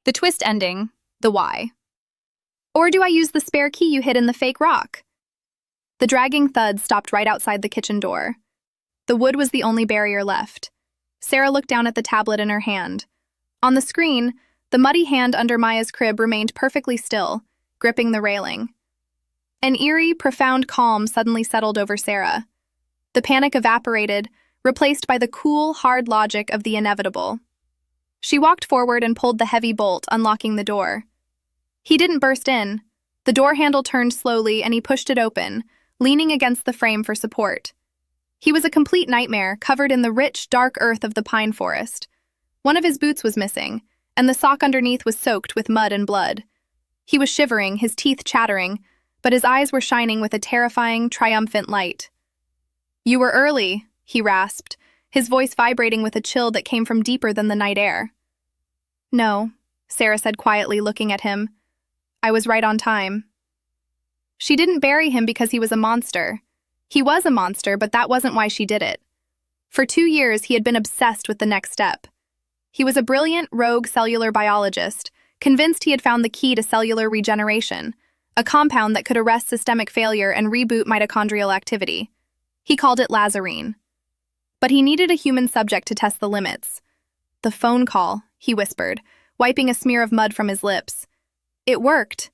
The twist ending, the why. Or do I use the spare key you hid in the fake rock? The dragging thud stopped right outside the kitchen door. The wood was the only barrier left. Sarah looked down at the tablet in her hand. On the screen, the muddy hand under Maya's crib remained perfectly still, gripping the railing. An eerie, profound calm suddenly settled over Sarah. The panic evaporated, replaced by the cool, hard logic of the inevitable. She walked forward and pulled the heavy bolt, unlocking the door. He didn't burst in. The door handle turned slowly and he pushed it open, leaning against the frame for support. He was a complete nightmare, covered in the rich, dark earth of the pine forest. One of his boots was missing, and the sock underneath was soaked with mud and blood. He was shivering, his teeth chattering, but his eyes were shining with a terrifying, triumphant light. "You were early," he rasped, his voice vibrating with a chill that came from deeper than the night air. "No," Sarah said quietly, looking at him. "I was right on time." She didn't bury him because he was a monster. He was a monster, but that wasn't why she did it. For 2 years, he had been obsessed with the next step. He was a brilliant, rogue cellular biologist, convinced he had found the key to cellular regeneration, a compound that could arrest systemic failure and reboot mitochondrial activity. He called it Lazarine. But he needed a human subject to test the limits. "The phone call," he whispered, wiping a smear of mud from his lips. It worked.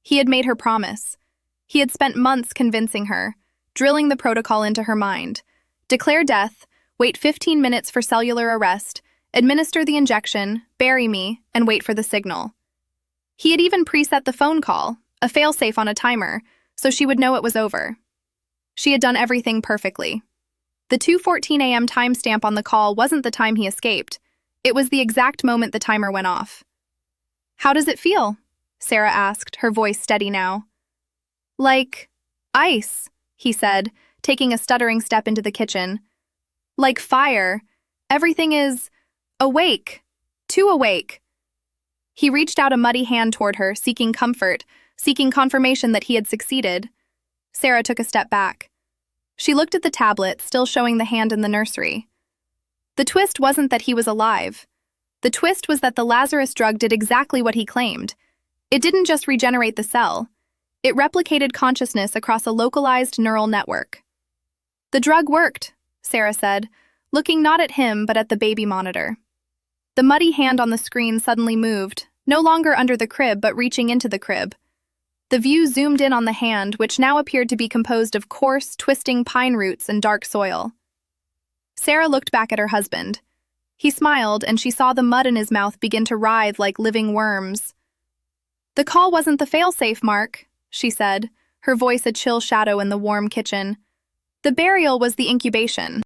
He had made her promise. He had spent months convincing her, drilling the protocol into her mind. Declare death, wait 15 minutes for cellular arrest, administer the injection, bury me, and wait for the signal. He had even preset the phone call, a failsafe on a timer, so she would know it was over. She had done everything perfectly. The 2:14 a.m. timestamp on the call wasn't the time he escaped. It was the exact moment the timer went off. "How does it feel?" Sarah asked, her voice steady now. "Like ice," he said, taking a stuttering step into the kitchen. "Like fire. Everything is awake. Too awake." He reached out a muddy hand toward her, seeking comfort, seeking confirmation that he had succeeded. Sarah took a step back. She looked at the tablet, still showing the hand in the nursery. The twist wasn't that he was alive. The twist was that the Lazarus drug did exactly what he claimed. It didn't just regenerate the cell. It replicated consciousness across a localized neural network. "The drug worked," Sarah said, looking not at him but at the baby monitor. The muddy hand on the screen suddenly moved, no longer under the crib but reaching into the crib. The view zoomed in on the hand, which now appeared to be composed of coarse, twisting pine roots and dark soil. Sarah looked back at her husband. He smiled, and she saw the mud in his mouth begin to writhe like living worms. "The call wasn't the failsafe, Mark," she said, her voice a chill shadow in the warm kitchen. "The burial was the incubation."